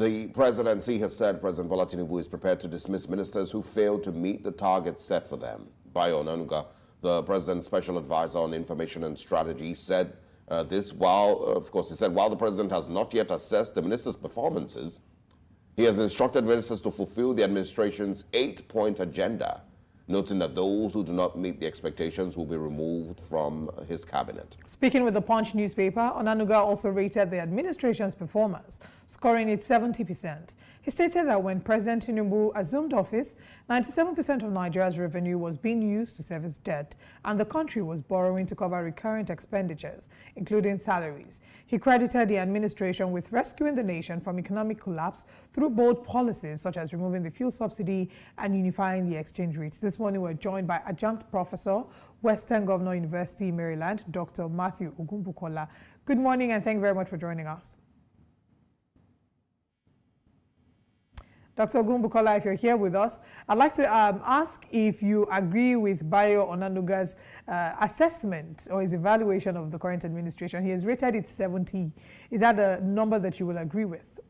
The presidency has said President Bola Tinubu is prepared to dismiss ministers who fail to meet the targets set for them. Bayo Onanuga, the president's special advisor on information and strategy, said this while, of course, he said while the president has not yet assessed the ministers' performances, he has instructed ministers to fulfill the administration's 8-point agenda, noting that those who do not meet the expectations will be removed from his cabinet. Speaking with the Punch newspaper, Onanuga also rated the administration's performance, scoring it 70%. He stated that when President Tinubu assumed office, 97% of Nigeria's revenue was being used to service debt, and the country was borrowing to cover recurrent expenditures, including salaries. He credited the administration with rescuing the nation from economic collapse through bold policies such as removing the fuel subsidy and unifying the exchange rate. This morning, we're joined by adjunct professor, Western Governor University, Maryland, Dr. Matthew Ogumbukola. Good morning, and thank you very much for joining us. Dr. Ogumbukola, if you're here with us, I'd like to ask if you agree with Bayo Onanuga's assessment or his evaluation of the current administration. He has rated it 70. Is that a number that you will agree with?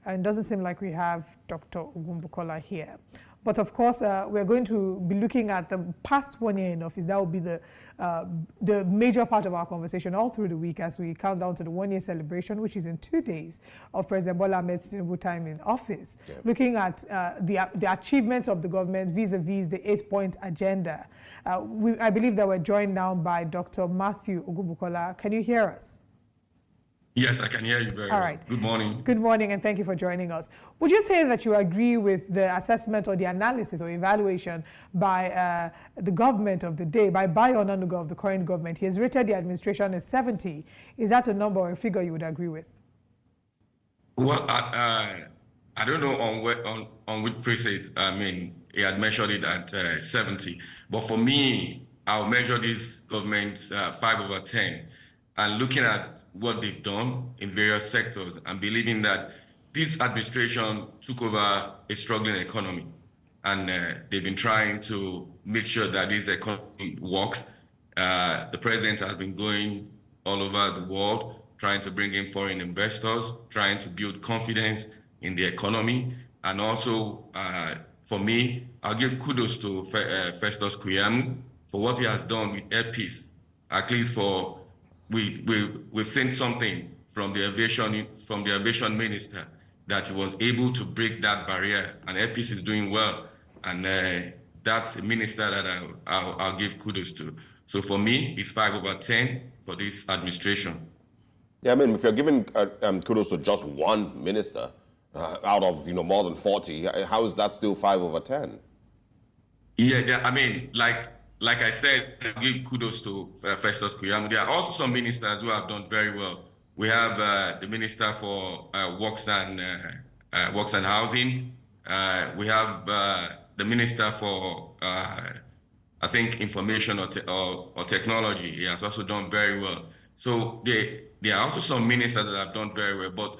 And it doesn't seem like we have Dr. Ogumbukola here. But of course, we're going to be looking at the past 1 year in office. That will be the major part of our conversation all through the week as we count down to the 1 year celebration, which is in 2 days of President Bola Tinubu time in office. Yep. Looking at the achievements of the government vis-a-vis the 8-point agenda. I believe that we're joined now by Dr. Matthew Ogumbukola. Can you hear us? Yes, I can hear you very well. All right. Good morning. Good morning, and thank you for joining us. Would you say that you agree with the assessment or the analysis or evaluation by the government of the day, by Bayo Onanuga of the current government? He has rated the administration as 70. Is that a number or a figure you would agree with? Well, I don't know on which precinct, he had measured it at 70. But for me, I'll measure this government 5/10. And looking at what they've done in various sectors and believing that this administration took over a struggling economy. And they've been trying to make sure that this economy works. The president has been going all over the world, trying to bring in foreign investors, trying to build confidence in the economy. And also, for me, I'll give kudos to Festus Keyamo for what he has done with Air Peace, at least for we've seen something from the aviation minister that he was able to break that barrier, and Air Peace is doing well, and that's a minister that I'll give kudos to. So for me, it's 5/10 for this administration. Yeah, I mean, if you're giving kudos to just one minister out of more than 40, how is that still 5/10? Yeah, I mean, like I said, I give kudos to Festus Keyamo. There are also some ministers who have done very well. We have the Minister for Works and Housing. We have the Minister for, I think, Information or Technology. He has also done very well. So there are also some ministers that have done very well. But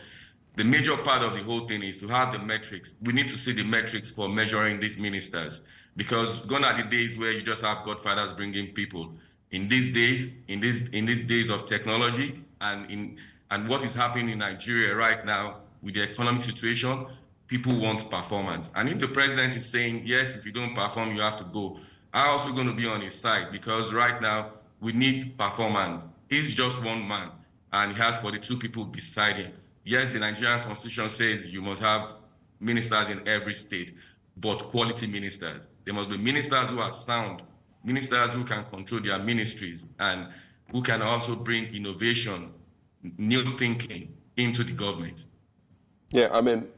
the major part of the whole thing is to have the metrics. We need to see the metrics for measuring these ministers. Because gone are the days where you just have godfathers bringing people. In these days of technology and what is happening in Nigeria right now with the economic situation, people want performance. And if the president is saying, yes, if you don't perform, you have to go, I'm also going to be on his side, because right now we need performance. He's just one man, and he has 42 people beside him. Yes, the Nigerian constitution says you must have ministers in every state, but quality ministers. There must be ministers who are sound, ministers who can control their ministries, and who can also bring innovation, new thinking into the government. Yeah, I mean,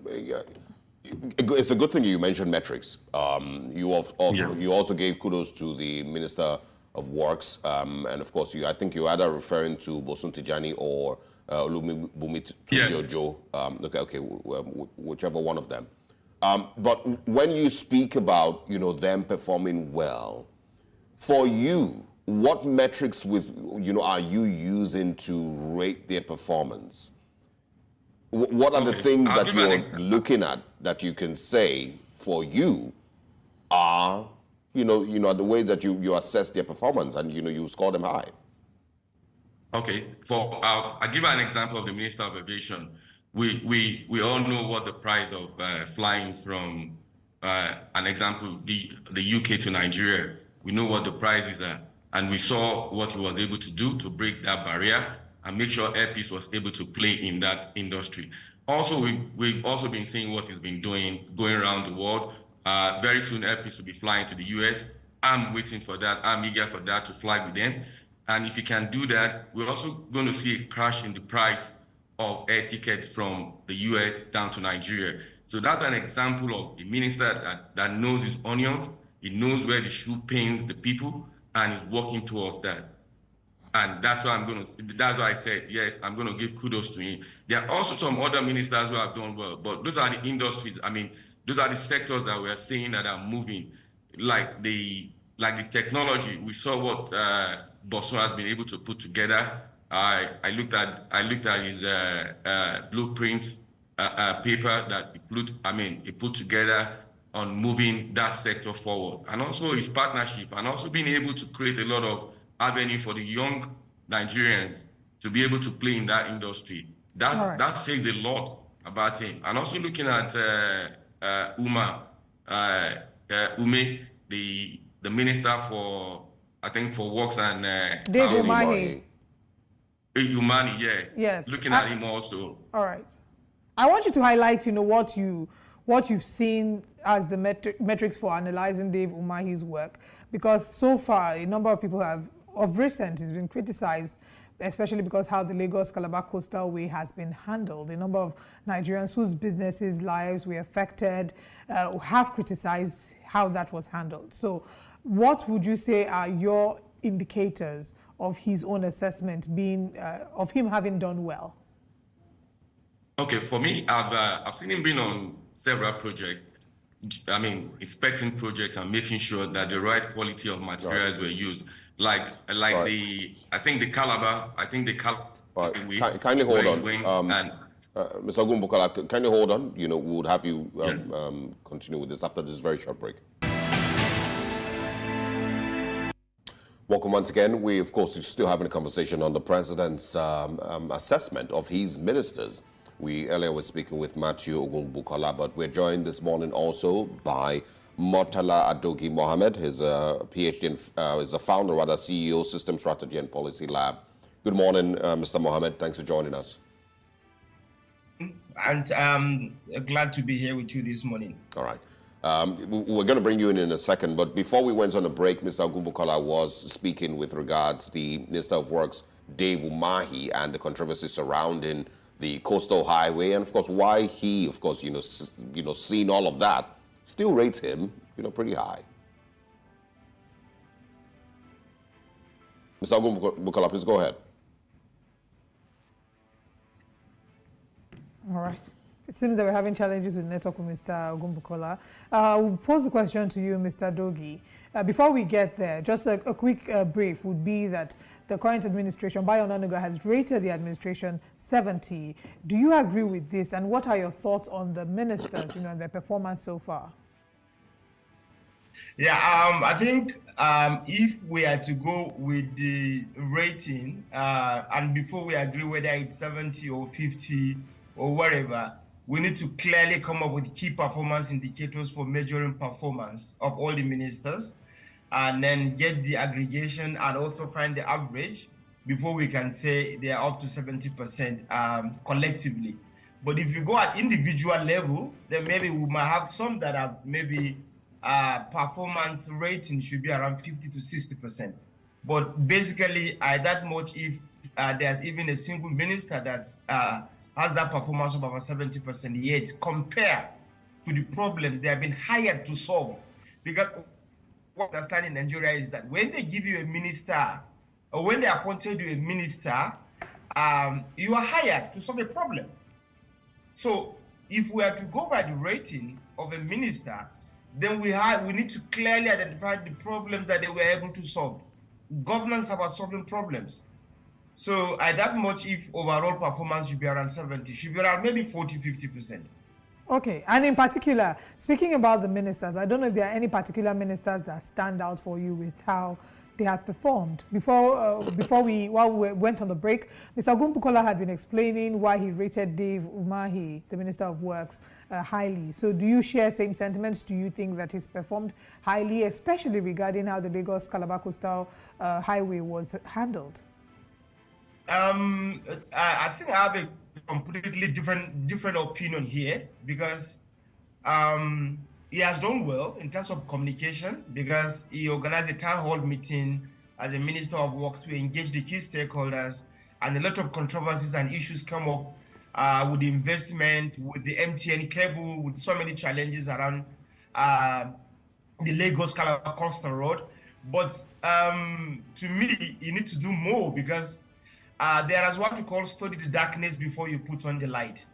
it's a good thing you mentioned metrics. You also gave kudos to the Minister of Works, and of course, I think you either referring to Bosun Tijani or Olubunmi Tujojo. Okay, whichever one of them. But when you speak about, them performing well, for you, what metrics are you using to rate their performance? What are the things that you're looking at that you can say for you are, the way that you assess their performance and, you score them high? Okay, I'll give an example of the Minister of Aviation. We all know what the price of flying from an example the UK to Nigeria. We know what the prices are, and we saw what he was able to do to break that barrier and make sure Air Peace was able to play in that industry. Also, we've also been seeing what he's been doing going around the world. Very soon, Air Peace will be flying to the US. I'm waiting for that. I'm eager for that to fly with them. And if you can do that, we're also going to see a crash in the price of air tickets from the US down to Nigeria. So that's an example of a minister that knows his onions. He knows where the shoe pains the people and is working towards that. And that's why that's why I said, yes, I'm going to give kudos to him. There are also some other ministers who have done well, but those are the industries. I mean, those are the sectors that we are seeing that are moving, like the technology. We saw what Boso has been able to put together. I looked at his blueprints paper that he put together on moving that sector forward, and also his partnership, and also being able to create a lot of avenue for the young Nigerians to be able to play in that industry. That says a lot about him. And also looking at Ume, the minister for works and Dave Umahi. Umani, yeah. Yes. Looking at him also. All right. I want you to highlight, what you've seen as the metrics for analyzing Dave Umahi's work, because so far a number of people of recent, has been criticized, especially because how the Lagos-Calabar Coastal Way has been handled. A number of Nigerians whose businesses, lives were affected have criticized how that was handled. So what would you say are your indicators of his own assessment being, of him having done well? Okay, for me, I've seen him being on several projects. I mean, inspecting projects and making sure that the right quality of materials were used. Like the Calabar. Kindly hold on. Mr. Ogunbukala, kindly hold on. We would have you continue with this after this very short break. Welcome once again. We, of course, are still having a conversation on the president's assessment of his ministers. We earlier were speaking with Matthew Ogunbukala, but we're joined this morning also by Murtala Adogi Mohammed. He's a PhD, is the founder, rather CEO, System Strategy and Policy Lab. Good morning, Mr. Mohammed. Thanks for joining us. And I'm glad to be here with you this morning. All right. We're going to bring you in a second, but before we went on a break, Mr. Ogunbukala was speaking with regards the Minister of Works, Dave Umahi, and the controversy surrounding the coastal highway, and of course why he, of course, seeing all of that, still rates him, pretty high. Mr. Ogunbukala, please go ahead. All right. It seems that we're having challenges with network with Mr. Ogunbukala. We'll pose the question to you, Mr. Dogi. Before we get there, just a quick brief would be that the current administration, Bayo Onanuga, has rated the administration 70. Do you agree with this? And what are your thoughts on the ministers, and their performance so far? Yeah, I think if we are to go with the rating, and before we agree whether it's 70 or 50 or whatever, we need to clearly come up with key performance indicators for measuring performance of all the ministers, and then get the aggregation and also find the average before we can say they are up to 70% collectively. But if you go at individual level, then maybe we might have some that are maybe performance rating should be around 50 to 60%. But basically, that much if there's even a single minister that's has that performance of about 70%, yet compare to the problems they have been hired to solve. Because what I understand in Nigeria is that when they give you a minister, or when they appointed you a minister, you are hired to solve a problem. So if we are to go by the rating of a minister, then we need to clearly identify the problems that they were able to solve. Governance is about solving problems. So that much, if overall performance should be around 70, should be around maybe 40, 50%. Okay, and in particular, speaking about the ministers, I don't know if there are any particular ministers that stand out for you with how they had performed. While we went on the break, Mr. Bukola had been explaining why he rated Dave Umahi, the Minister of Works, highly. So do you share same sentiments? Do you think that he's performed highly, especially regarding how the Lagos-Calabar Coastal Highway was handled? I think I have a completely different opinion here, because he has done well in terms of communication, because he organized a town hall meeting as a Minister of Works to engage the key stakeholders, and a lot of controversies and issues come up with the investment, with the MTN cable, with so many challenges around the Lagos-Calabar Coastal Road. But to me, you need to do more, because there is what we call study the darkness before you put on the light.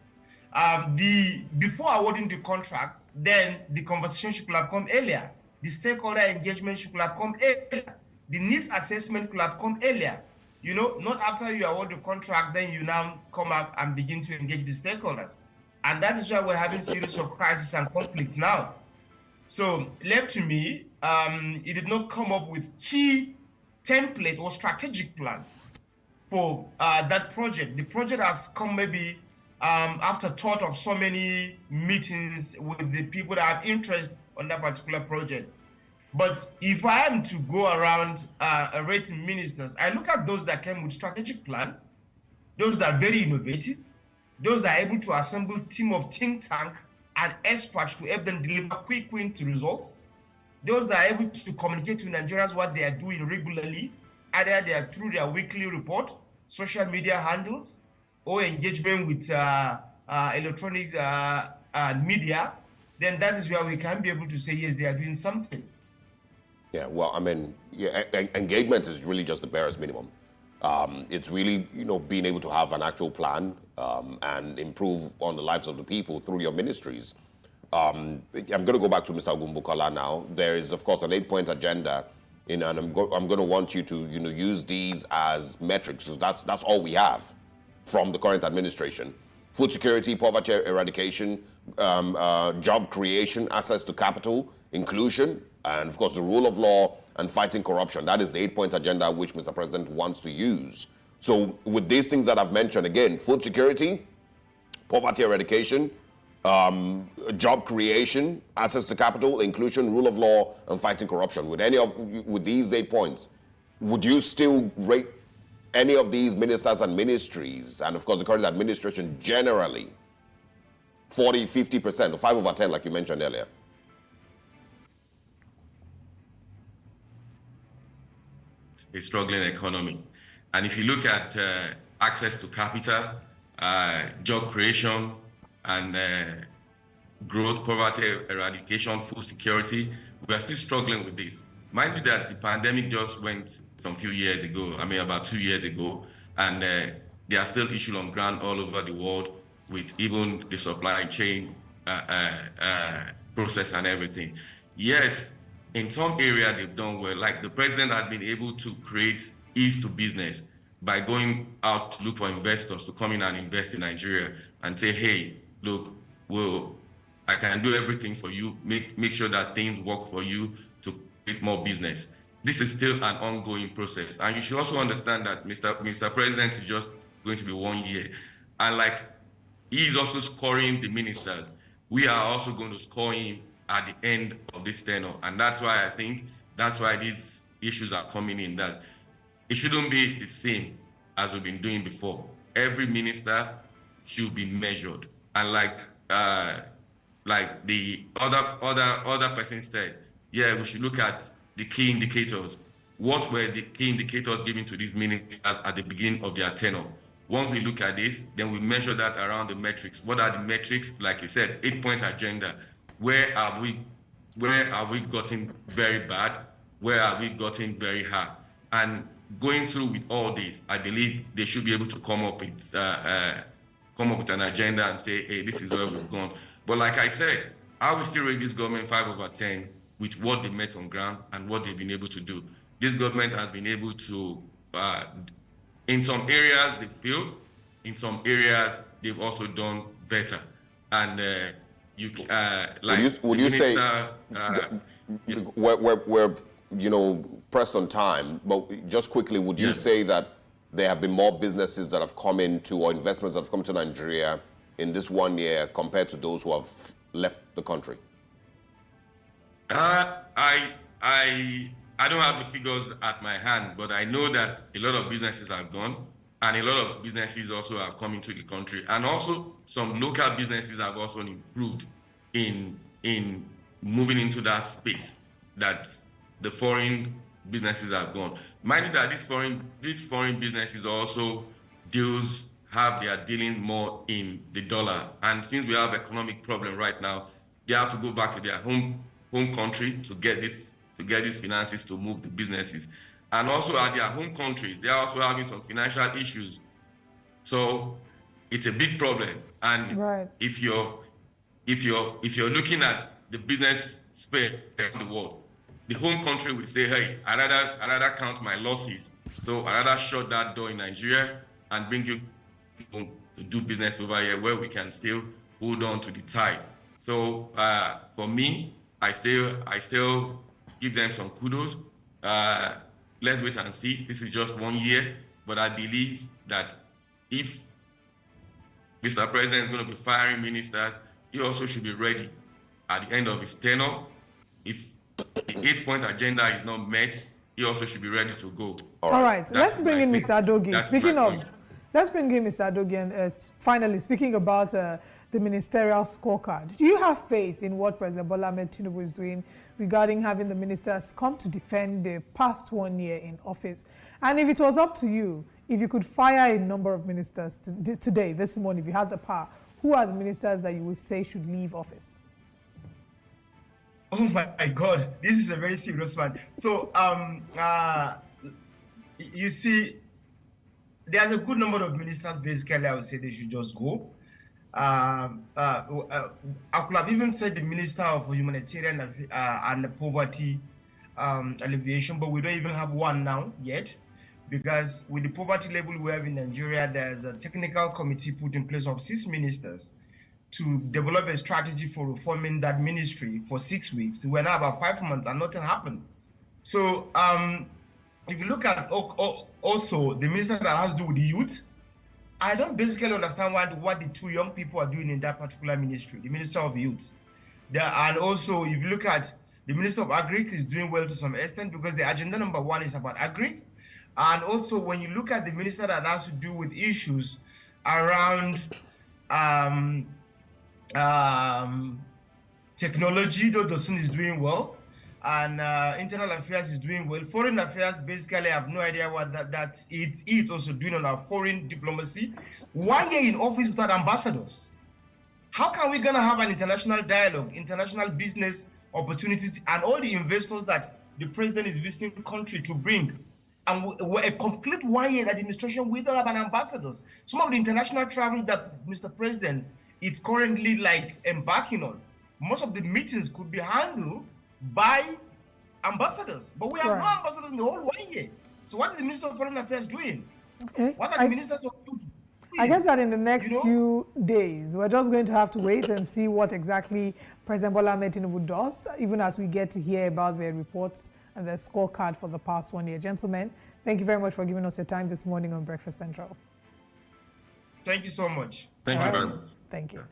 Before awarding the contract, then the conversation should have come earlier. The stakeholder engagement should have come earlier. The needs assessment could have come earlier. You know, not after you award the contract, then you now come up and begin to engage the stakeholders. And that is why we're having series of crisis and conflict now. So left to me, he did not come up with key template or strategic plan for that project. The project has come maybe after thought of so many meetings with the people that have interest on that particular project. But if I am to go around rating ministers, I look at those that came with strategic plan, those that are very innovative, those that are able to assemble team of think tank and experts to help them deliver quick win to results, those that are able to communicate to Nigerians what they are doing regularly, either they are through their weekly report, social media handles, or engagement with electronic media, then that is where we can be able to say, yes, they are doing something. Yeah, well, I mean, yeah, engagement is really just the barest minimum. It's really, you know, being able to have an actual plan and improve on the lives of the people through your ministries. I'm going to go back to Mr. Bukola now. There is, of course, an 8-point agenda, and I'm going to want you to, you know, use these as metrics. So that's all we have from the current administration: food security, poverty eradication, job creation, access to capital, inclusion, and of course the rule of law and fighting corruption. That is the 8-point agenda which Mr. President wants to use. So with these things that I've mentioned, again, food security, poverty eradication, job creation, access to capital, inclusion, rule of law, and fighting corruption, with these 8 points, would you still rate any of these ministers and ministries, and of course the current administration generally, 40, 50%, or 5 over 10, like you mentioned earlier? A struggling economy. And if you look at access to capital, job creation, and growth, poverty eradication, food security, we are still struggling with this. Mind you that the pandemic just went some few years ago, about 2 years ago, and there are still issues on ground all over the world with even the supply chain process and everything. Yes, in some area they've done well, like the president has been able to create ease to business by going out to look for investors to come in and invest in Nigeria and say, hey, look, I can do everything for you, make sure that things work for you to create more business. This is still an ongoing process. And you should also understand that Mr. President is just going to be 1 year. And like, he is also scoring the ministers. We are also going to score him at the end of this tenure. And that's why these issues are coming in, that it shouldn't be the same as we've been doing before. Every minister should be measured. And like the other person said, yeah, we should look at the key indicators. What were the key indicators given to these ministers at the beginning of their tenure? Once we look at this, then we measure that around the metrics. What are the metrics? Like you said, 8-point agenda. Where have we gotten very bad? Where have we gotten very hard? And going through with all this, I believe they should be able to come up with an agenda and say, hey, this is where we've gone. But like I said, I will still rate this government 5 over 10 with what they met on ground and what they've been able to do. This government has been able to, in some areas they failed, in some areas they've also done better. And would you say where pressed on time, but just quickly, would you say that there have been more businesses that have come into, or investments that have come to Nigeria in this 1 year compared to those who have left the country? I don't have the figures at my hand, but I know that a lot of businesses have gone, and a lot of businesses also have come into the country, and also some local businesses have also improved in moving into that space that the foreign businesses have gone. Mind you that these foreign businesses also they are dealing more in the dollar, and since we have economic problem right now, they have to go back to their home country to get these finances to move the businesses. And also at their home countries, they are also having some financial issues. So it's a big problem. And if you're looking at the business space in the world, the home country will say, hey, I rather count my losses. So I rather shut that door in Nigeria and bring you home to do business over here where we can still hold on to the tide. So for me, I still give them some kudos. Let's wait and see. This is just 1 year, but I believe that if Mr. President is going to be firing ministers, he also should be ready at the end of his tenure. If the 8-point agenda is not met, he also should be ready to go. All right. Let's bring in Mr. Adogi. Let's bring in Mr. Adogi, and finally, speaking about the ministerial scorecard, do you have faith in what President Bola Tinubu is doing regarding having the ministers come to defend the past 1 year in office? And if it was up to you, if you could fire a number of ministers today, this morning, if you had the power, who are the ministers that you would say should leave office? Oh my God, this is a very serious one. So, you see, there's a good number of ministers, basically, I would say they should just go. I could have even said the Minister of Humanitarian and Poverty Alleviation, but we don't even have one now yet, because with the poverty level we have in Nigeria, there's a technical committee put in place of 6 ministers to develop a strategy for reforming that ministry for 6 weeks. We're now about 5 months and nothing happened. So if you look at also the minister that has to do with the youth, I don't basically understand what the 2 young people are doing in that particular ministry, the Minister of Youth. And also, if you look at the Minister of Agric, is doing well to some extent because the agenda number 1 is about agric. And also, when you look at the minister that has to do with issues around technology, though Dosun is doing well, and internal affairs is doing well. Foreign affairs, basically, I have no idea what it's also doing on our foreign diplomacy. 1 year in office without ambassadors. How can we gonna have an international dialogue, international business opportunities, and all the investors that the president is visiting the country to bring? And a complete 1 year administration without have an ambassadors. Some of the international travel that Mr. President is currently embarking on, most of the meetings could be handled by ambassadors, but we have no ambassadors in the whole 1 year. So what is the Minister of Foreign Affairs doing? Okay. What are the ministers doing? I guess that in the next few days, we're just going to have to wait and see what exactly President Bola Tinubu does, even as we get to hear about their reports and their scorecard for the past 1 year. Gentlemen, thank you very much for giving us your time this morning on Breakfast Central. Thank you so much. Thank you very much. Thank you.